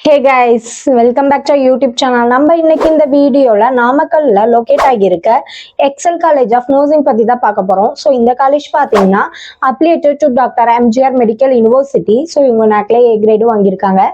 Hey guys, welcome back to our YouTube channel. நம்ம இன்னைக்கு இந்த வீடியோல நாமக்கல்ல லொகேட் ஆகியிருக்க எக்ஸல் காலேஜ் ஆஃப் நர்சிங் பத்தி தான் பார்க்க போறோம். ஸோ இந்த காலேஜ் பார்த்தீங்கன்னா affiliated to doctor MGR medical university. So இவங்க நாட்டிலே ஏ கிரேடு வாங்கியிருக்காங்க.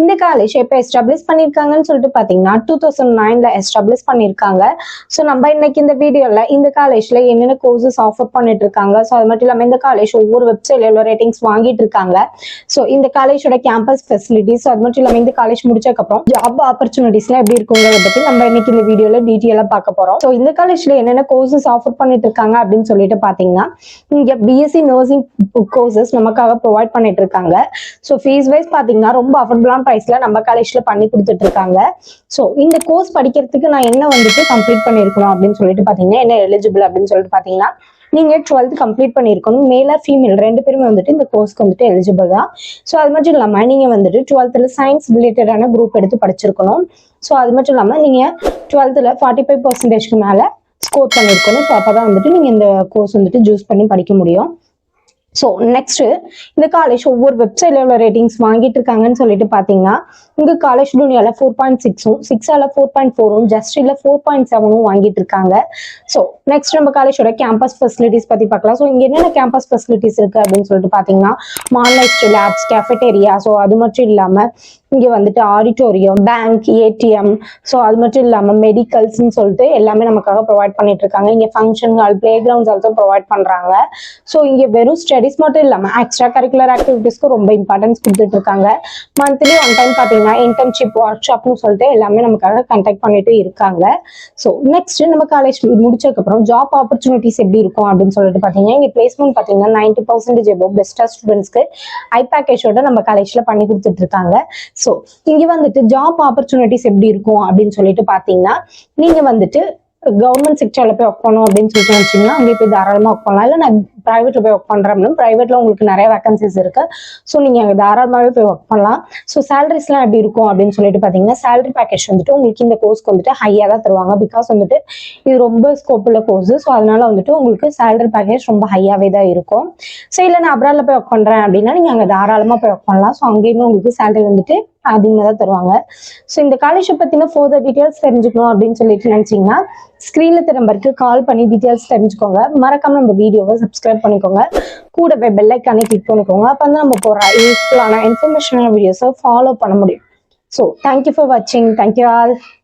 இந்த காலேஜ் எப்போ எஸ்டாப்ளிஷ் பண்ணியிருக்காங்கன்னு சொல்லிட்டு பார்த்தீங்கன்னா 2009ல எஸ்டாப்ளிஷ் பண்ணியிருக்காங்க. ஸோ நம்ம இன்னைக்கு இந்த வீடியோல இந்த காலேஜ்ல என்னென்ன கோர்சஸ் ஆஃபர் பண்ணிட்டு இருக்காங்க. ஸோ அது மட்டும் இல்லாமல் இந்த காலேஜ் ஒவ்வொரு வெப்சைட்ல எவ்வளோ ரேட்டிங்ஸ் வாங்கிட்டு இருக்காங்க. ஸோ இந்த காலேஜோட கேம்பஸ் ஃபெசிலிட்டிஸ் அது மட்டும் இல்லாமல் இந்த காலேஜ் முடிச்சதுக்கு அப்புறம் ஜாப் ஆப்பர்ச்சுனிட்டிஸ்லாம் எப்படி இருக்குங்கிறத பத்தி நம்ம இன்னைக்கு இந்த வீடியோல டீட்டெயிலா பார்க்க போறோம். ஸோ இந்த காலேஜ்ல என்னென்ன கோர்சஸ் ஆஃபர் பண்ணிட்டு இருக்காங்க அப்படின்னு சொல்லிட்டு பாத்தீங்கன்னா இங்க பிஎஸ்சி நர்சிங் கோர்சஸ் நமக்காக ப்ரொவைட் பண்ணிட்டு இருக்காங்க. ஸோ ஃபீஸ் வைஸ் பாத்தீங்கன்னா ரொம்ப அஃபோர்டபுளான பிரைஸ்ல நம்ம காலேஜ்ல பண்ணி கொடுத்துட்டு இருக்காங்க. ஸோ இந்த கோர்ஸ் படிக்கிறதுக்கு நான் என்ன வந்துட்டு கம்ப்ளீட் பண்ணிருக்கணும் அப்படின்னு சொல்லிட்டு பாத்தீங்கன்னா என்ன எலிஜிபிள் அப்படின்னு சொல்லிட்டு பாத்தீங்கன்னா நீங்க 12th கம்ப்ளீட் பண்ணிருக்கணும். மேல ஃபீமேல் ரெண்டு பேருமே வந்துட்டு இந்த கோர்ஸ்க்கு வந்துட்டு எலிஜிபிள் தான். ஸோ அது மட்டும் இல்லாம நீங்க வந்துட்டு 12th சயின்ஸ் ரிலேட்டடான குரூப் எடுத்து படிச்சிருக்கணும். ஸோ அது மட்டும் இல்லாம நீங்க 12th 45% மேல ஸ்கோர் பண்ணிருக்கணும். ஸோ அப்பதான் வந்துட்டு நீங்க இந்த கோர்ஸ் வந்துட்டு சூஸ் பண்ணி படிக்க முடியும். ஸோ நெக்ஸ்ட் இந்த காலேஜ் ஒவ்வொரு வெப்சைட்ல எவ்வளோ ரேட்டிங்ஸ் வாங்கிட்டு இருக்காங்கன்னு சொல்லிட்டு பார்த்தீங்கன்னா இங்க காலேஜ் டூனியால 4.6, 6ஆல 4.4, ஜஸ்டில 4.7 வாங்கிட்டு இருக்காங்க. ஸோ நெக்ஸ்ட் நம்ம காலேஜோட கேம்பஸ் ஃபெசிலிட்டிஸ் பத்தி பார்க்கலாம். ஸோ இங்க என்னென்ன கேம்பஸ் ஃபெசிலிட்டிஸ் இருக்கு அப்படின்னு சொல்லிட்டு பார்த்தீங்கன்னா மார்னெக்ஸ்ட் லேப்ஸ், கேஃபெட்டேரியா, ஸோ அது மட்டும் இல்லாம இங்க வந்துட்டு ஆடிட்டோரியம், பேங்க், ஏடிஎம், ஸோ அது மட்டும் இல்லாம மெடிக்கல்ஸ்ன்னு சொல்லிட்டு எல்லாமே நமக்காக ப்ரொவைட் பண்ணிட்டு இருக்காங்க. இங்க function hall, play grounds also provide பண்றாங்க. ஸோ இங்க வெறும் ஸ்டடிஸ் மட்டும் இல்லாம எக்ஸ்ட்ரா கரிக்குலர் ஆக்டிவிட்டிஸ்க்கு ரொம்ப இம்பார்ட்டன்ஸ் கொடுத்துட்டு இருக்காங்க. மந்த்லி ஒன் டைம் பாத்தீங்கன்னா இன்டர்ன்ஷிப் ஒர்க் ஷாப்னு சொல்லிட்டு எல்லாமே நமக்காக கண்டக்ட் பண்ணிட்டு இருக்காங்க. ஸோ நெக்ஸ்ட் நம்ம காலேஜ் முடிச்சதுக்கு அப்புறம் ஜாப் ஆப்பர்ச்சுனிட்டிஸ் எப்படி இருக்கும் அப்படின்னு சொல்லிட்டு பாத்தீங்கன்னா இங்க பிளேஸ்மெண்ட் பாத்தீங்கன்னா 90% எபோவ் பெஸ்டா ஸ்டூடெண்ட்ஸ்க்கு ஐ பேக்கேஜோட நம்ம காலேஜ்ல பண்ணி கொடுத்துட்டு இருக்காங்க. ஸோ இங்க வந்துட்டு ஜாப் ஆப்பர்ச்சுனிட்டிஸ் எப்படி இருக்கும் அப்படின்னு சொல்லிட்டு பாத்தீங்கன்னா நீங்க வந்துட்டு கவர்மெண்ட் செக்டர்ல போய் ஒர்க் பண்ணணும் அப்படின்னு சொல்லிட்டு நினைச்சீங்கன்னா அங்கே போய் தாராளமா ஒர்க் பண்ணலாம். இல்லை நான் பிரைவேட்ல போய் ஒர்க் பண்றேன் அப்படின்னா பிரைவேட்ல உங்களுக்கு நிறைய வேகன்சிஸ் இருக்கு. ஸோ நீங்க அங்கே தாராளமாவே போய் ஒர்க் பண்ணலாம். ஸோ சேலரிஸ்லாம் எப்படி இருக்கும் அப்படின்னு சொல்லிட்டு பாத்தீங்கன்னா சேலரி பேக்கேஜ் வந்துட்டு உங்களுக்கு இந்த கோர்ஸ்க்கு வந்துட்டு ஹையா தான் தருவாங்க. பிகாஸ் வந்துட்டு இது ரொம்ப ஸ்கோப் உள்ள கோர்ஸ். ஸோ அதனால வந்துட்டு உங்களுக்கு சேலரி பேக்கேஜ் ரொம்ப ஹையாவே தான் இருக்கும். ஸோ இல்லை நான் அப்ராட்ல போய் ஒர்க் பண்றேன் அப்படின்னா நீங்க அங்கே தாராளமா போய் ஒர்க் பண்ணலாம். ஸோ அங்கேயுமே உங்களுக்கு சேலரி வந்துட்டு அதிகமாக தான் தருவாங்க. ஸோ இந்த காலேஜை பத்தின ஃபர்தர் டீடைல்ஸ் தெரிஞ்சுக்கணும் அப்படின்னு சொல்லிட்டு நினைச்சீங்கன்னா ஸ்கிரீன்ல தெரிய நம்பருக்கு கால் பண்ணி டீடைல்ஸ் தெரிஞ்சுக்கோங்க. மறக்காம நம்ம வீடியோவை சப்ஸ்கிரைப் பண்ணிக்கோங்க. கூடவே பெல் ஐக்கானை கிளிக் பண்ணிக்கோங்க. அப்போ வந்து நம்ம போற யூஸ்ஃபுல்லான இன்ஃபர்மேஷனான வீடியோஸை ஃபாலோ பண்ண முடியும். ஸோ தேங்க்யூ ஃபார் வாட்சிங். Thank you all.